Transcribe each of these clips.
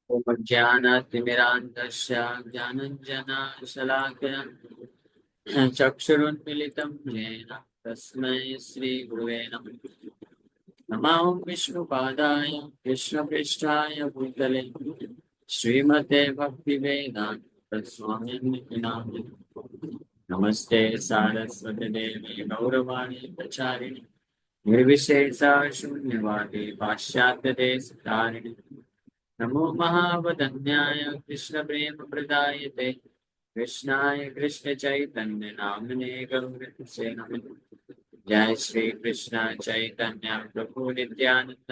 ओम ज्ञानातिमिरान्धस्य ज्ञानञ्जनशलाकया चक्षुरुन्मीलितं येन तस्मै श्रीगुरुवे नमः। नमो विष्णुपादाय कृष्णपृष्ठाय भूतले श्रीमते भक्तिवेदान्त स्वामिनिति नामिने। नमस्ते सारस्वती देवी गौरवाणी प्रचारिणि निर्विशेषा शून्यवादी पाश्चात्य देश धारिणि। नमो महावदन्याय कृष्ण प्रेम प्रदायते कृष्णाय कृष्ण चैतन्य नामने गौरसे नमः। जय श्री कृष्ण चैतन्य प्रभु नित्यानंद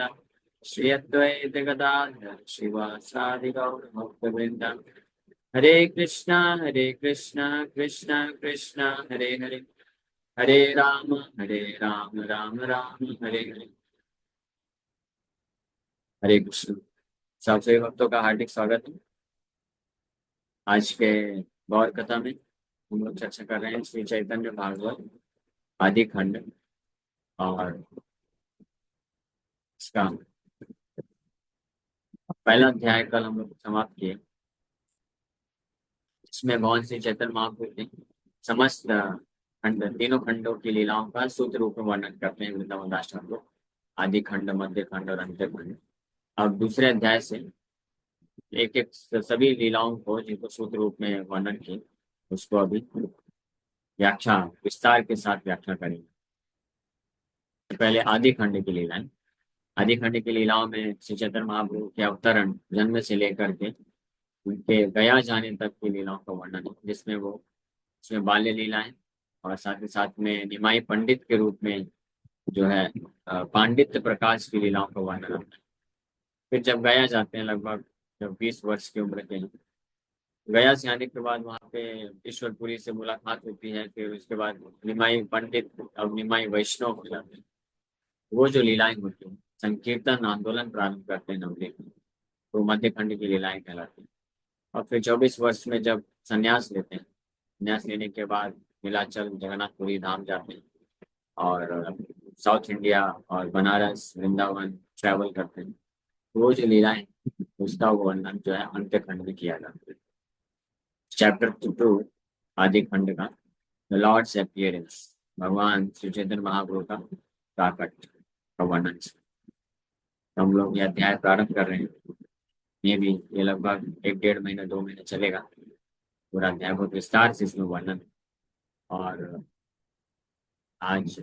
श्री अद्वैत गदाधर शिवासादि गौर भक्तवृंद। हरे कृष्णा कृष्णा कृष्णा हरे हरे हरे राम राम राम हरे हरे। हरे कृष्ण। सबसे भक्तों का हार्दिक स्वागत है। आज के गौर कथा में हम लोग चर्चा कर रहे हैं श्री चैतन्य भागवत आदि खंड। और इसका पहला अध्याय कल हम लोग समाप्त किए। इसमें भगवान श्री चैतन्य महाप्रभु ने समस्त खंड तीनों खंडों की लीलाओं का सूत्र रूप में वर्णन करते हैं वृंदावन दास ठाकुर। आदि खंड, मध्य खंड और अंत्य खंड। अब दूसरे अध्याय से एक एक सभी लीलाओं को जिनको सूत्र रूप में वर्णन किए उसको अभी व्याख्या विस्तार के साथ व्याख्या करेंगे। पहले आदि खंड की लीलाएं। आदि खंड की लीलाओं में श्री चैतन्य महाप्रभु के अवतरण जन्म से लेकर के उनके गया जाने तक की लीलाओं का वर्णन है, जिसमें वो उसमें बाल्य लीलाएं और साथ ही साथ में निमाई पंडित के रूप में जो है पांडित्य प्रकाश की लीलाओं का वर्णन होता है। फिर जब गया जाते हैं लगभग जब 20 वर्ष की उम्र के हैं, गया से आने के बाद वहाँ पे ईश्वरपुरी से मुलाकात होती है। फिर उसके बाद निमाई पंडित और निमाई वैष्णव हो जाते हैं। वो जो लीलाएं होती हैं संकीर्तन आंदोलन प्रारंभ करते हैं नवदीप में, तो मध्य खंड की लीलाएं कहलाती हैं। और फिर 24 वर्ष में जब संन्यास लेते हैं, संन्यास लेने के बाद नीलाचल जगन्नाथपुरी धाम जाते हैं और साउथ इंडिया और बनारस वृंदावन ट्रैवल करते हैं। तो वो जो लीलाएं उसका वर्णन जो है अंत्य खंड में किया जाता है। चैप्टर 2 आदि खंड का द लॉर्ड्स अपीयरेंस, भगवान श्री चैतन्य महाप्रभु का प्राकट का वर्णन। हम लोग ये अध्याय प्रारंभ कर रहे हैं। ये भी ये लगभग 1 डेढ़ महीना 2 महीने चलेगा। पूरा अध्याय बहुत विस्तार से इसमें वर्णन। और आज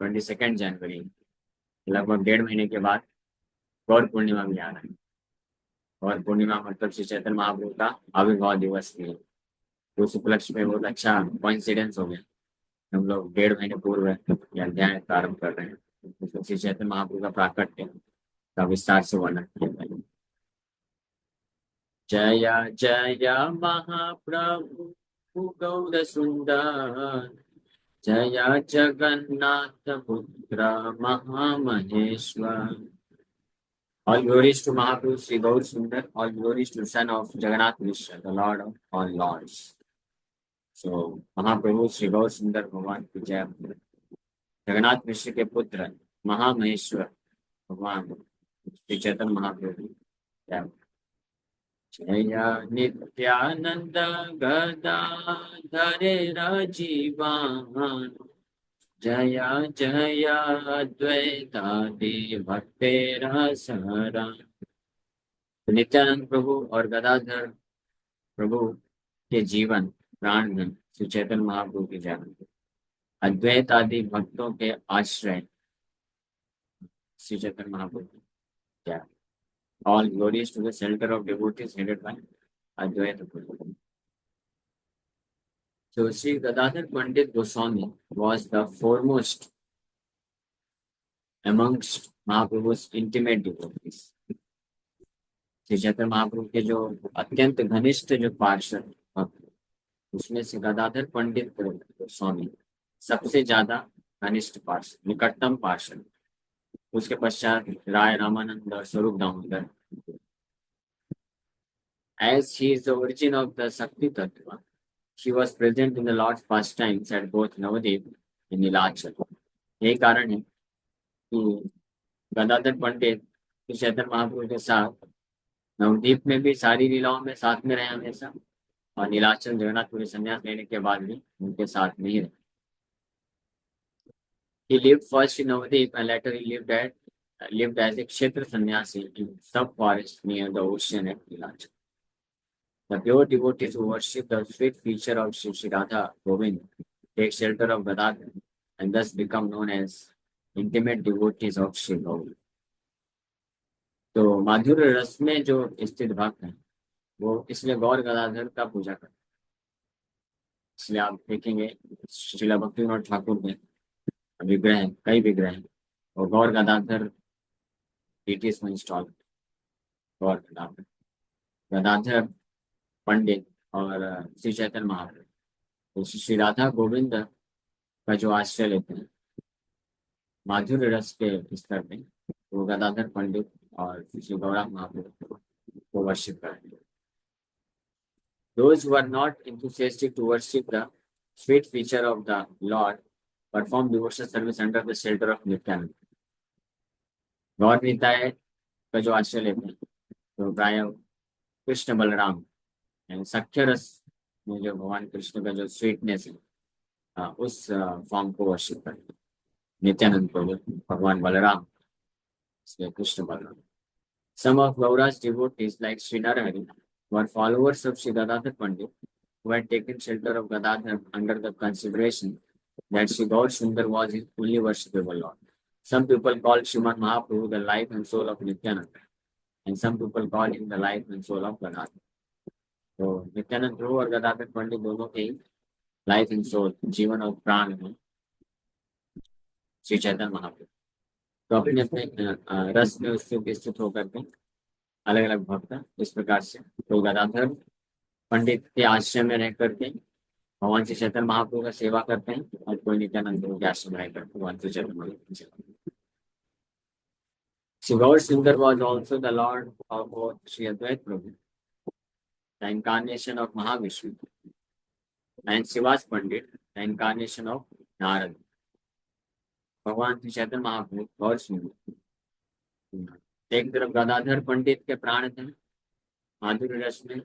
22 जनवरी, लगभग 1.5 महीने के बाद गौर पूर्णिमा भी आ रहा है। गौर पूर्णिमा मतलब श्री चैतन्य महाप्रभु का आविर्भाव दिवस भी है। तो उस उपलक्ष्य में बहुत अच्छा कोइंसिडेंस हो गया। हम लोग 1.5 महीने पूर्व यह अध्याय प्रारंभ कर रहे हैं। उसमें श्री चैतन्य महाप्रभु का प्राकट्य का विस्तार से वर्णन किया गया है। जय जय महाप्रभु गौर सुंदर, जय जगन्नाथ पुत्र महामहेश्वर। All glories to Mahaprabhu Sri Gaur Sundar. All glories to the son of Jagannath Mishra, the Lord of all lords. So महाप्रभु श्री गौर सुंदर भगवान की जय। जगन्नाथ मिश्र के पुत्र महामहेश्वर भगवान श्री चैतन्य महाप्रभु जय। जय नित्यानंद गदाधरे राजीवान, जय जय अद्वैतादि भक्तेर सहरा। नित्यानंद प्रभु और गदाधर प्रभु के जीवन प्राणधन श्री चैतन्य महाप्रभु की जय। अद्वैत आदि भक्तों के आश्रय श्री चैतन्य महाप्रभु जय। All glories to the center of devotees headed by Advaita Prabhu. So Sri Gadadhar Pandit Goswami was the foremost amongst Mahaprabhu's intimate devotees. Shri Chaitanya Mahaprabhu के जो अत्यंत घनिष्ठ जो पार्षद भक्त, उसमें से गदाधर पंडित गोस्वामी सबसे ज्यादा घनिष्ठ पार्षद, निकटतम पार्षद। उसके पश्चात राय रामानंद और स्वरूप Damodar. As he is the origin of the Sakti Tattva, he was present in the Lord's pastimes at both Navadip and Nilachal. यही कारण है कि गदाधर पंडित श्री चैतन्य महाप्रभु के साथ नवदीप में भी सारी लीलाओं में साथ में रहे हमेशा, और नीलाचल जगन्नाथपुरी संन्यास लेने के बाद भी उनके साथ में ही रहे। He lived first in Navadip and later he lived as a Kshetra sannyasi in some forest near the ocean at Nilachal. The pure devotees who worship the sweet feature of Shri Radha Govind take shelter of Gadadhar and thus become known as intimate devotees of Shri Govind. तो माधुर्य रस में जो स्थित भक्त हैं वो इसलिए गौर गदाधर का पूजा करते हैं। इसलिए आप देखेंगे श्रीला भक्तिविनोद ठाकुर में विग्रह हैं, कई विग्रह हैं, और गौर गदाधर डीटीएस में इंस्टॉल गौर गदाधर गदाधर पंडित और श्री चैतन्य महाप्रभु। तो श्री राधा गोविंद का जो आश्रय लेते हैं माधुर्य रस के स्तर में, वो गदाधर पंडित और श्री गौरांग महाप्रभु को वर्शिप करते हैं। Those who are not enthusiastic to worship the sweet feature of the Lord perform devotional service under the shelter of Nityananda. गौर निताय का जो आश्रय लेते हैं तो प्राय कृष्ण बलराम सख्य रस में जो भगवान कृष्ण का जो स्वीटनेस है उस फॉर्म को वर्शिप करते हैं। नित्यानंद को भगवान बलराम, इसलिए Krishna Balram. Some of Gaura's devotees like Sri Narahari were followers of Sri Gadadhar Pandit who had taken shelter of Gadadhar under the consideration that Sri Gaur Sundar was his only worshipable Lord. Some people call Sriman Mahaprabhu the life and soul of Nityananda, and some people call him the life and soul of Gadadhar. तो नित्यानंद प्रभु और गदाधर पंडित दोनों के life and soul, जीवन और प्राण में श्री चैतन्य महाप्रभु। तो अपने अपने रस में उससे स्थित होकर के अलग अलग भक्त इस प्रकार से तो गदाधर पंडित के आश्रय में रह करके भगवान श्री चैतन्य महाप्रभु का सेवा करते हैं, और कोई नित्यानंद प्रभु के आश्रम में रहकर भगवान श्री चैतन्य महाप्रभु की सेवा करते हैं। Sri Gaur Sundar was also the Lord of both Sri Advaita Prabhu, the incarnation of Mahavishnu, and Srivas Pandit, the incarnation of Narad. भगवान श्री चैतन्य महाप्रभु गौर सुंदर एक तरफ गदाधर पंडित के प्राण थे माधुर्य रस में,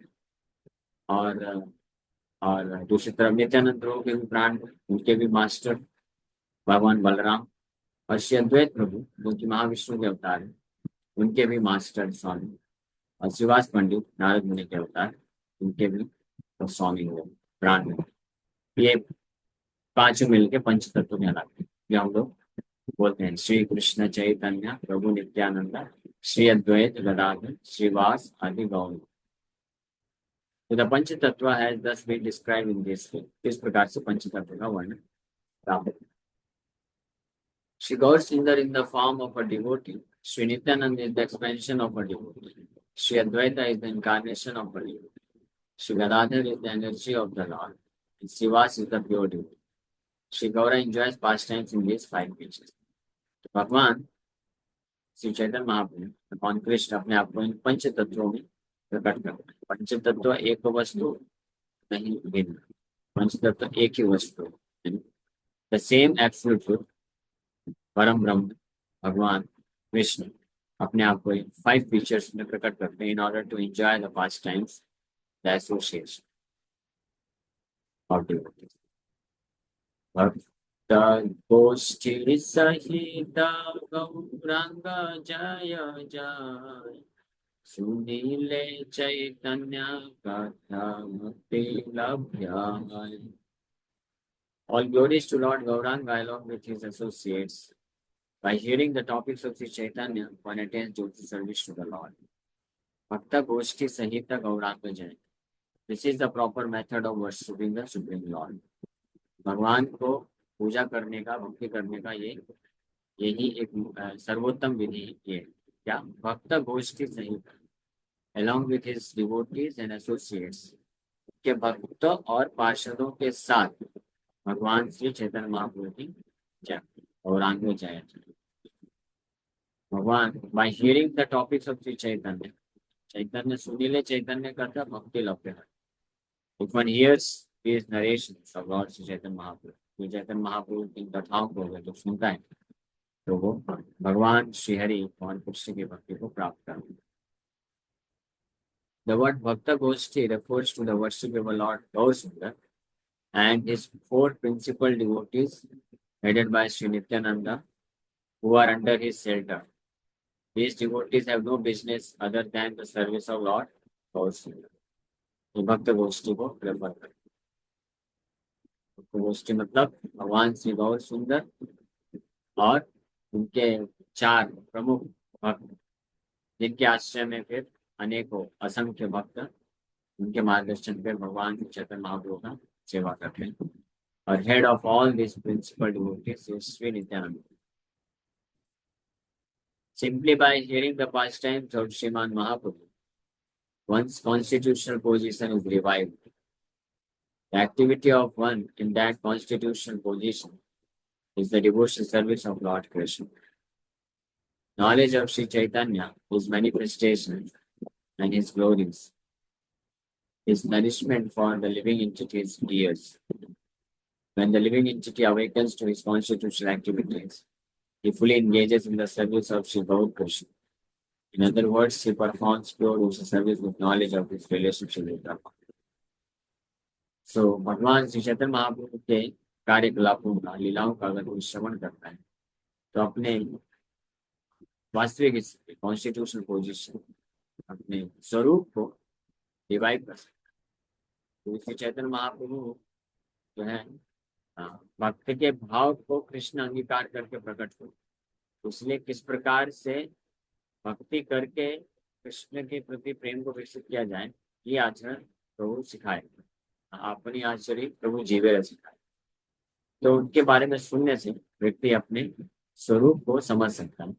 और दूसरी तरफ नित्यानंद प्रभु के भी प्राण थे, उनके भी मास्टर भगवान बलराम, और श्री अद्वैत प्रभु जो कि महाविष्णु के अवतार है उनके भी मास्टर स्वामी, और श्रीवास पंडित नारद मुनि के अवतार उनके भी तो स्वामी हुए प्राण में। ये पांचों मिलके पंच तत्व कहलाते हैं, जो हम लोग बोलते हैं श्री कृष्ण चैतन्य प्रभु नित्यानंद श्री अद्वैत गदाधर श्रीवास आदि गौर। तो द पंच तत्व has thus been described in this way. इस प्रकार से पंच तत्व का वर्णन प्राप्त है। Shri Gaur Sundar in the form of a devotee, Shri Nityananda is the expansion of a devotee, Shri Advaita is the incarnation of a devotee, Shri Gadadhar is the energy of the Lord, and Srivas is the pure devotee. Shri Gaura enjoys pastimes in these five pages. तो भगवान श्री चैतन्य महाप्रभु भगवान कृष्ण अपने आप को इन पंच तत्वों में प्रकट करते हैं। पंच तत्व एक वस्तु नहीं भिन्न, पंच तत्व एक ही वस्तु, द सेम एब्सोल्यूट ट्रुथ, परम ब्रह्म भगवान कृष्ण अपने आप को इन फाइव फीचर्स में प्रकट करते हैं in order to enjoy the pastimes, the association of devotees. भक्त गोष्ठी सहित गौरांग जय जय, सुनीले चैतन्य कथा मुक्ति लभ्य। All glories to Lord Gauranga along with his associates. By hearing the topics of Sri Chaitanya, one attains Jyoti service to the Lord. Bhakta Goshti Sahita Gauranga Jai. This is the proper method of worshipping the Supreme Lord. भगवान को पूजा करने का, भक्ति करने का यही एक सर्वोत्तम विधि ये क्या भक्त गोष्ठी सहित along with his devotees and associates के भक्त और पार्षदों के साथ भगवान श्री चैतन्य महाप्रभु की जय गौरांग जय। भगवान by hearing the topics of Sri Chaitanya, चैतन्य सुनीले चैतन्य कथा भक्ति लभ्य है। If one hears these narrations of Lord Sri Chaitanya Mahaprabhu, Sri Chaitanya Mahaprabhu की कथाओं को अगर जो सुनता है तो वो भगवान श्री हरि और कृष्ण की भक्ति को प्राप्त करता है। The word Bhakta Goshti refers to the worshipable Lord Gaurasundar and his four principal devotees headed by Sri Nityananda who are under his shelter. These devotees have no business other than the service of Lord Gaurasundar. ये भक्त गोष्ठी को prefer करते हैं। भक्त गोष्ठी मतलब भगवान श्री गौर सुंदर और उनके चार प्रमुख भक्त जिनके आश्रय में फिर अनेकों असंख्य भक्त उनके मार्गदर्शन पर भगवान चैतन्य महाप्रभु का सेवा करते हैं और head of all this principle devotees is Shri Nityanand. Simply by hearing the pastimes of Sriman Mahaprabhu, one's constitutional position is revived. The activity of one in that constitutional position is the devotional service of Lord Krishna. Knowledge of Sri Chaitanya, his manifestations and his glories, is nourishment for the living entity's ears. When the living entity awakens to his constitutional activities, he fully engages in the service of Sri Gaur Krishna. In other words, he performs pure devotional service with knowledge of his relationship with Brahma. So, भगवान श्री चैतन्य महाप्रभु के कार्यकलापों का लीलाओं का अगर कोई श्रवण करता है तो अपने वास्तविक स्थिति कॉन्स्टिट्यूशनल पोजीशन अपने स्वरूप को रिवाइव कर सकता है. तो श्री चैतन्य महाप्रभु जो है भक्त के भाव को कृष्ण अंगीकार करके प्रकट हो, इसलिए किस प्रकार से भक्ति करके कृष्ण के प्रति प्रेम को विकसित किया जाए ये आचरण प्रभु सिखाए. अपनी आचरण प्रभु जीवे सिखाए. तो उनके बारे में सुनने से व्यक्ति अपने स्वरूप को समझ सकता है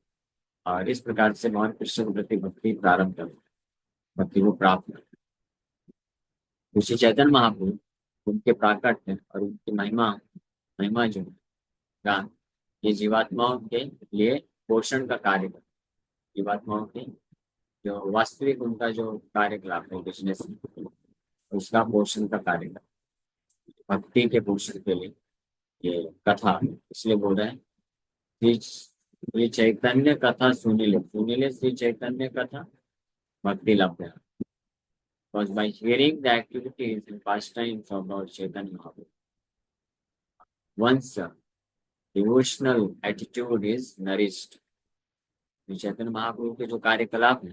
और इस प्रकार से भगवान कृष्ण के प्रति भक्ति प्रारंभ कर भक्ति को प्राप्त कर. श्री चैतन्य महाप्रभु उनके प्राकट्य और उनकी महिमा जो गान ये जीवात्माओं के लिए पोषण का कार्य कर. जीवात्माओं के जो वास्तविक उनका जो कार्यकलाप है बिजनेस उसका पोषण का कार्य कर. भक्ति के पोषण के लिए ये कथा इसलिए बोल रहे हैं श्री चैतन्य कथा सुनिले श्री चैतन्य कथा भक्ति लभ्य. Because by hearing the activities and pastimes of Lord Chaitanya Mahaprabhu, one's devotional attitude is nourished. Chaitanya Mahaprabhu के जो कार्यकलाप है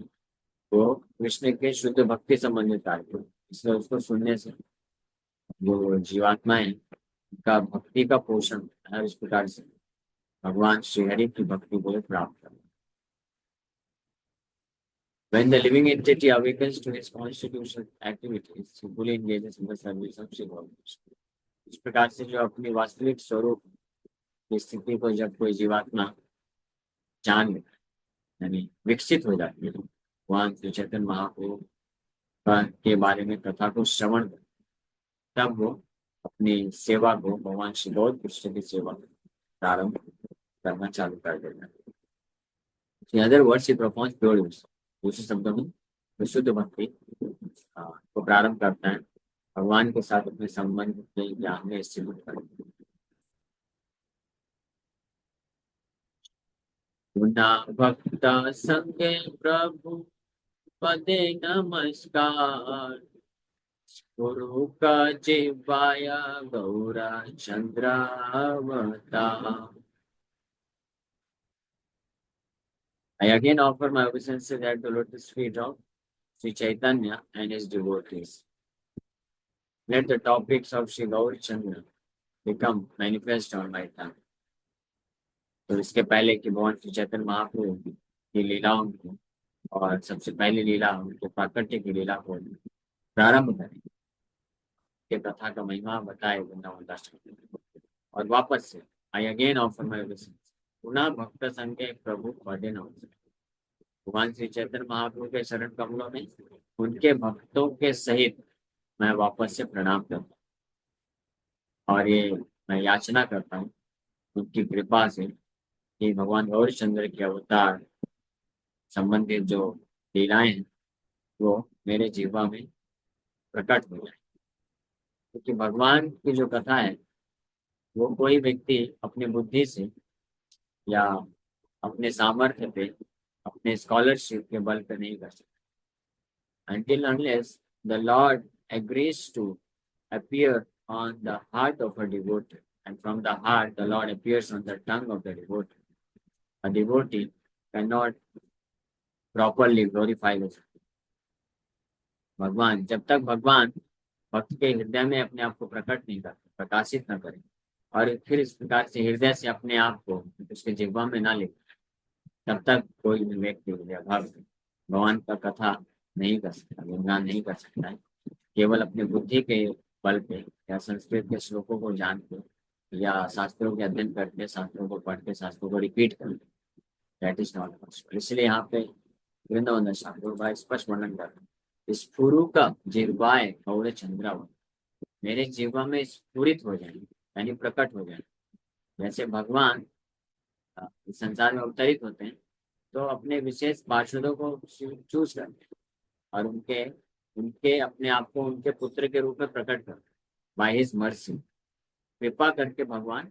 वो कृष्ण के शुद्ध भक्ति संबंधित कार्य, इसलिए उसको सुनने से जो जीवात्माएं का भक्ति का पोषण है इस प्रकार से भगवान श्रीहरि की भक्ति को प्राप्त करना. When the living entity awakens to his constitutional activities, he fully engages in the service of Sri Gaur Krishna. इस प्रकार से जो अपनी वास्तविक स्वरूप की स्थिति को जब कोई जीवात्मा जान लेता है यानी विकसित हो जाती है भगवान श्री चैतन्य महाप्रभु के बारे में कथा को श्रवण कर तब वो अपनी सेवा को भगवान श्री गौर कृष्ण की सेवा प्रारंभ करना चालू कर देता है. In other words, he performs pure devotion. दूसरे शब्दों में विशुद्ध भक्ति को प्रारंभ करता है भगवान के साथ अपने संबंध के ज्ञान में स्थित करता है. भक्त संगे प्रभु पदे नमस्कार गुरु का जीवाया Gaura चंद्रावतार. I again offer my obeisances at the lotus feet of Sri Chaitanya and his devotees. Let the topics of Sri Gaur Chandra become manifest on my tongue. तो इसके पहले कि भगवान श्री चैतन्य महाप्रभु की लीलाओं की और सबसे पहली लीला उनके प्राकट्य की लीला को प्रारंभ करें के कथा का महिमा बताए वृंदावन दास और वापस से I again offer my obeisances. पुनः भक्त संघ के प्रभु पदे नमस्कार. भगवान श्री चैतन्य महाप्रभु के शरण कमलों में उनके भक्तों के सहित मैं वापस से प्रणाम करता हूँ और ये मैं याचना करता हूँ उनकी कृपा से कि भगवान गौरचंद्र के अवतार संबंधित जो लीलाएं हैं वो मेरे जीवा में प्रकट हो जाए. क्योंकि भगवान की जो कथा है वो कोई व्यक्ति अपनी बुद्धि से या अपने सामर्थ्य पे अपने स्कॉलरशिप के बल पर नहीं कर सकता. until unless the Lord agrees to appear on the heart of a devotee, and from the heart the Lord appears on the tongue of the devotee. A devotee cannot properly glorify the भगवान जब तक भगवान भक्त के हृदय में अपने आप को प्रकट नहीं करते, प्रकाशित न करें, और फिर इस प्रकार से हृदय से अपने आप को उसके जिह्वा में ना ले, तब तक कोई भी व्यक्ति या भक्त भगवान का कथा नहीं कर सकता, गुणगान नहीं कर सकता है। केवल अपने बुद्धि के बल पे या संस्कृत के श्लोकों को जान के या शास्त्रों के अध्ययन करके, शास्त्रों को पढ़ के, शास्त्रों को रिपीट करके, दैट इज नॉट पॉसिबल। इसलिए यहाँ पे वृंदावन शास्त्रों का स्पष्ट वर्णन कर रहे हैं, स्फुरु का जिह्वाय गौड़ चंद्रावत, मेरे जीवा में स्फुरित हो जाए, यानी प्रकट हो जाए। जैसे भगवान इस संसार में अवतरित होते हैं तो अपने विशेष पार्षदों को चूज करते हैं और उनके उनके अपने आप को उनके पुत्र के रूप में प्रकट करते हैं। बाय हिज मर्सी, कृपा करके भगवान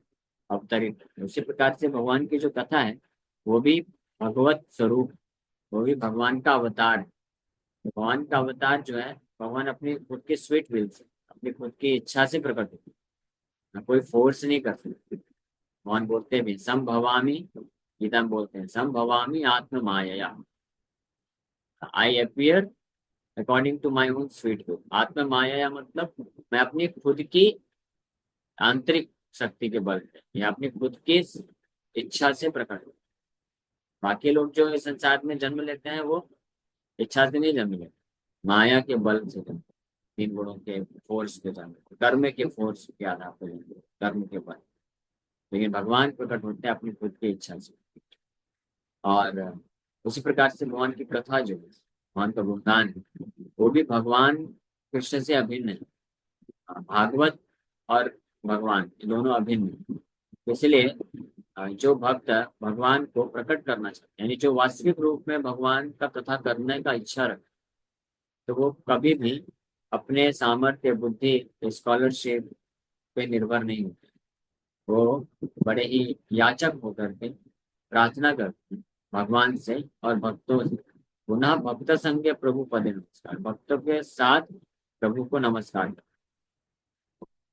अवतरित करते हैं। उसी प्रकार से भगवान की जो कथा है वो भी भगवत स्वरूप, वो भी भगवान का अवतार है। भगवान का अवतार जो है, भगवान अपनी खुद की स्वीट विल से, अपनी खुद की इच्छा से प्रकट होते हैं, कोई फोर्स नहीं कर सकते। भगवान बोलते भी संभवामी, गीता में बोलते हैं संभवामी आत्म माया, I appear according to my own sweet will. आत्म माया मतलब मैं अपनी खुद की आंतरिक शक्ति के बल पे या अपनी खुद की इच्छा से प्रकट होते। बाकी लोग जो इस संसार में जन्म लेते हैं वो इच्छा से नहीं जन्म लेते, माया के बल से जन्म, तीन गुणों के फोर्स पे जन्म, कर्म के फोर्स के आधार पर जन्म, कर्म के बल। लेकिन भगवान प्रकट होते हैं अपनी खुद की इच्छा से। और उसी प्रकार से भगवान की कथा जो है, भगवान का गुणगान है, वो भी भगवान कृष्ण से अभिन्न है। भागवत और भगवान दोनों अभिन्न है। इसलिए जो भक्त भगवान को प्रकट करना चाहते हैं, यानी जो वास्तविक रूप में भगवान का कथा करने का इच्छा रखते, तो वो कभी भी अपने सामर्थ्य, बुद्धि, स्कॉलरशिप पे निर्भर नहीं होते। वो बड़े ही याचक होकर के प्रार्थना करते हैं भगवान से और भक्तों से, पुनः भक्त संग प्रभु पदे नमस्कार, भक्तों के साथ प्रभु को नमस्कार,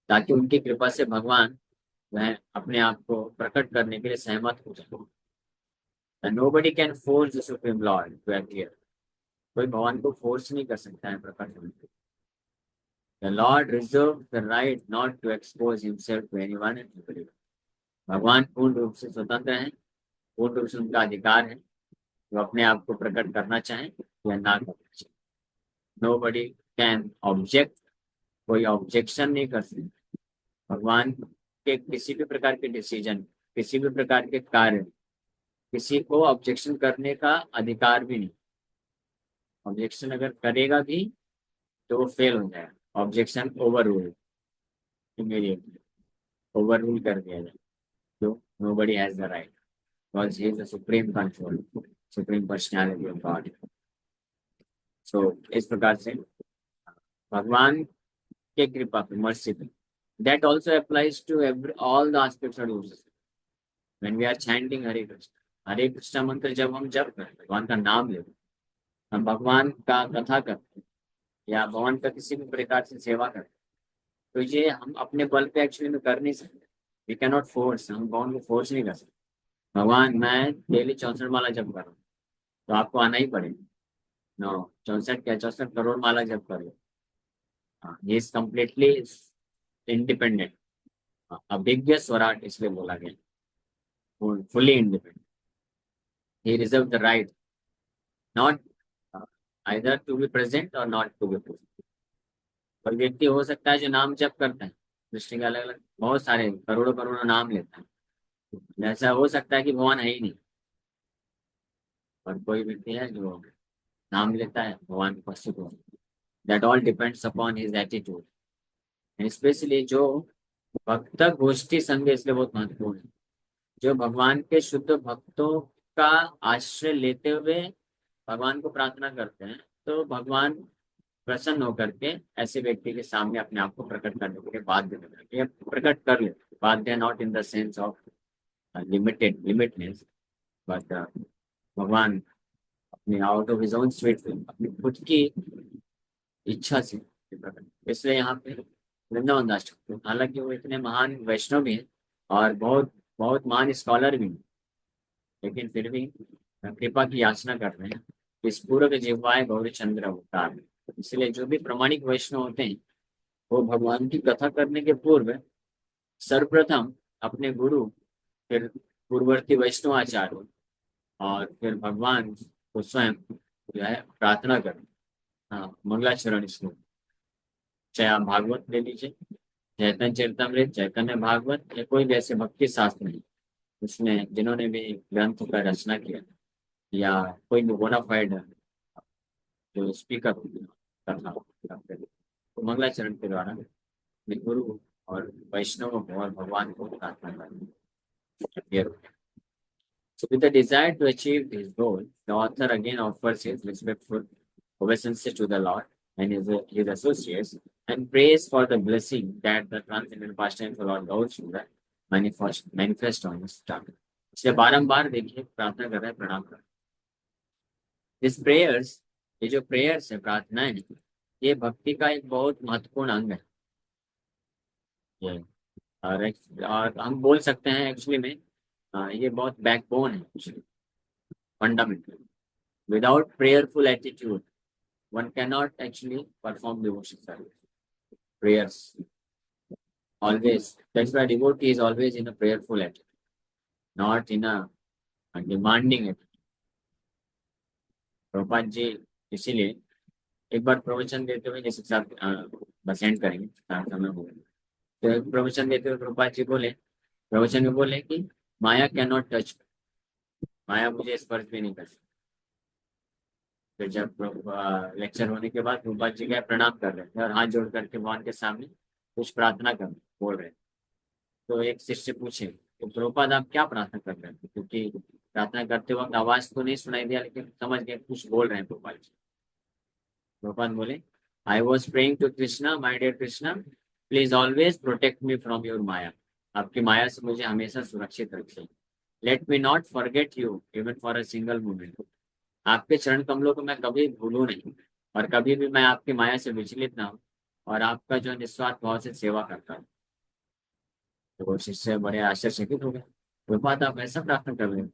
ताकि उनकी कृपा से भगवान वह अपने आप को प्रकट करने के लिए सहमत हो जाए। Nobody can force the supreme lord to appear, कोई भगवान को फोर्स नहीं कर सकता है प्रकट होने के लिए। The Lord reserved the right not to expose himself to anyone and everyone. भगवान पूर्ण रूप से स्वतंत्र हैं, पूर्ण रूप से उनका अधिकार है, वो अपने आप को प्रकट करना चाहें या ना करना चाहें। Nobody can object, कोई ऑब्जेक्शन नहीं कर सकता। भगवान के किसी भी प्रकार के डिसीजन, किसी भी प्रकार के कार्य, किसी को ऑब्जेक्शन करने का अधिकार भी नहीं। ऑब्जेक्शन अगर करेगा भी तो वो फेल हो जाएगा। Objection over rule, immediately over rule कर दिया जाए। तो nobody has the right because he is the supreme control, supreme personality of God. So इस प्रकार से भगवान के कृपा पे, मर्सी पे, that also applies to all the aspects of devotion. When we are chanting हरे कृष्णा मंत्र जब हम जप करते, भगवान का नाम लेते, हम भगवान का कथा करते या भगवान का किसी भी प्रकार से सेवा करते, तो ये हम अपने बल पे एक्चुअली में कर नहीं सकते। वी कैन नॉट फोर्स, हम भगवान को फोर्स नहीं कर सकते। भगवान मैं डेली 64 माला जप कर रहा हूँ तो आपको आना ही पड़ेगा। नो, 64 करोड़ माला जप कर लो, ही इज कम्प्लीटली इंडिपेंडेंट। अभिज्ञ स्वराट इसलिए बोला गया, fully independent. He reserve the right not either to be present और नॉट टू बी प्रेजेंट। और व्यक्ति हो सकता है जो नाम जप करता है, दृष्टि के अलग अलग बहुत सारे करोड़ों करोड़ों नाम लेता है, ऐसा हो सकता है कि भगवान है ही नहीं। और कोई व्यक्ति है जो नाम लेता है, भगवान उपस्थित हो। That all depends upon his attitude. Specially जो भक्त गोष्ठी संघ, इसलिए बहुत महत्वपूर्ण है। जो भगवान के शुद्ध भक्तों का आश्रय लेते हुए भगवान को प्रार्थना करते हैं, तो भगवान प्रसन्न होकर के ऐसे व्यक्ति के सामने अपने आप को प्रकट करने के लिए बाध्य होते हैं, प्रकट कर लेते। बाध्य not in the sense of limitedness, but Bhagavan out of his own sweet will, अपनी खुद की इच्छा से इसलिए यहाँ पे वृंदावन दास ठाकुर, हालांकि वो इतने महान वैष्णव भी हैं और बहुत बहुत महान स्कॉलर भी हैं, लेकिन फिर भी कृपा की याचना कर रहे हैं। इस पूरक जिह्वाय गौरी चंद्र अवतार, इसलिए जो भी प्रामाणिक वैष्णव होते हैं वो भगवान की कथा करने के पूर्व सर्वप्रथम अपने गुरु, फिर पूर्ववर्ती वैष्णवाचार्य और फिर भगवान को स्वयं जो है प्रार्थना करें। हाँ, मंगलाचरण श्लोक, चाहे आप भागवत ले लीजिए, चैतन्य चरितमृत, चैतन्य भागवत, या कोई भी ऐसे भक्ति शास्त्र नहीं उसमें जिन्होंने भी ग्रंथ का रचना किया, या कोई भी बोनाफाइड जो स्पीकर करना करते हैं, तो मंगलाचरण के द्वारा अपने गुरु और वैष्णव को और भगवान को प्रार्थना करनी। So with the desire to achieve this goal, the author again offers his respectful obeisances to the Lord and his associates, and prays for the blessing that the transcendental pastime of the Lord Gaur Sundar manifest on his tongue. इसलिए बारंबार देखिए प्रार्थना कर रहे हैं, प्रणाम कर रहे हैं। These prayers, ये जो प्रेयर्स है, प्रार्थनाएं हैं, ये भक्ति का एक बहुत महत्वपूर्ण अंग है। ये और हम बोल सकते हैं एक्चुअली में ये बहुत बैकबोन है, fundamental. Without prayerful attitude, one cannot actually perform devotion service. Prayers always. That's why devotee is always in a prayerful attitude, not in a demanding attitude. Prabhupada ji इसीलिए एक बार प्रवचन देते हुए, जैसे साथ बस एंड करेंगे, समय हो गया, तो एक प्रवचन देते हुए प्रभुपाद जी बोले, प्रवचन में बोले कि माया कैन नॉट टच, माया मुझे स्पर्श भी नहीं कर सकती। फिर जब लेक्चर होने के बाद प्रभुपाद जी गए, प्रणाम कर रहे थे और हाथ जोड़ करके भगवान के सामने कुछ प्रार्थना कर बोल रहे थे। तो एक शिष्य पूछे, तो प्रभुपाद आप क्या प्रार्थना कर रहे थे, क्योंकि प्रार्थना करते वक्त आवाज तो नहीं सुनाई दिया, लेकिन समझ गए कुछ बोल रहे हैं प्रभुपाद जी। प्रभुपाद बोले, I was praying to Krishna, my dear Krishna, please always protect me from your maya, आपकी माया से मुझे हमेशा सुरक्षित रखिए। Let me not forget you even for a single moment, आपके चरण कमलों को मैं कभी भूलूं नहीं, और कभी भी मैं आपकी माया से विचलित ना हूं, और आपका जो निस्वार्थ भाव से सेवा करता हूँ। तो वो शिष्य बड़े आश्चर्यचकित हो गए, वो बात आप ऐसा प्रार्थना कर रहे हैं,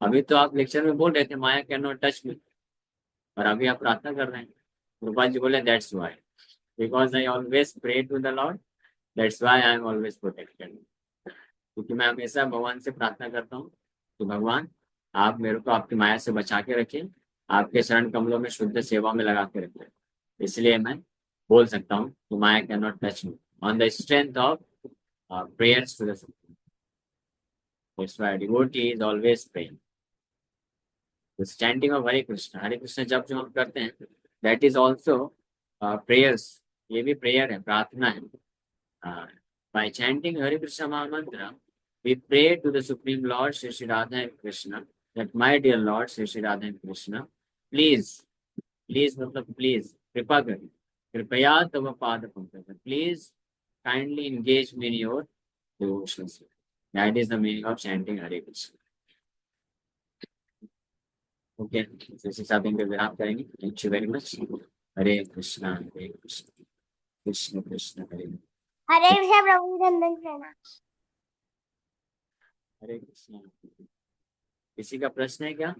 अभी तो आप लेक्चर में बोल रहे थे माया कैन नॉट टच मी, और अभी आप प्रार्थना कर रहे हैं। गुरुपाद जी बोले, that's why, because I always pray to the lord, that's why I am always protected, क्योंकि मैं हमेशा भगवान से प्रार्थना करता हूँ कि भगवान आप मेरे को आपकी माया से बचा के रखें, आपके शरण कमलों में शुद्ध सेवा में लगा के रखें, इसलिए मैं बोल सकता हूँ कि maya can not touch me on the strength of prayers to the supreme. That's why devotee is always praying. The chanting of Hare Krishna जब जो हम करते हैं, that is also prayers, ये भी prayer है, प्रार्थना है। By chanting Hare Krishna Mahamantra, we pray to the Supreme Lord Shri Shri Radha and Krishna that my dear Lord Shri Shri Radha and Krishna, please, please मतलब please, कृपा करें, कृपया तव पाद Pankaj, please kindly engage me in your devotions. That is the meaning of chanting Hare Krishna. Okay, इस हिसाब से विराम करेंगे। Thank you very much. Hare Krishna Krishna Krishna Hare Hare Krishna Prabhu Chandan प्रणाम। हरे कृष्णा। किसी का प्रश्न है क्या?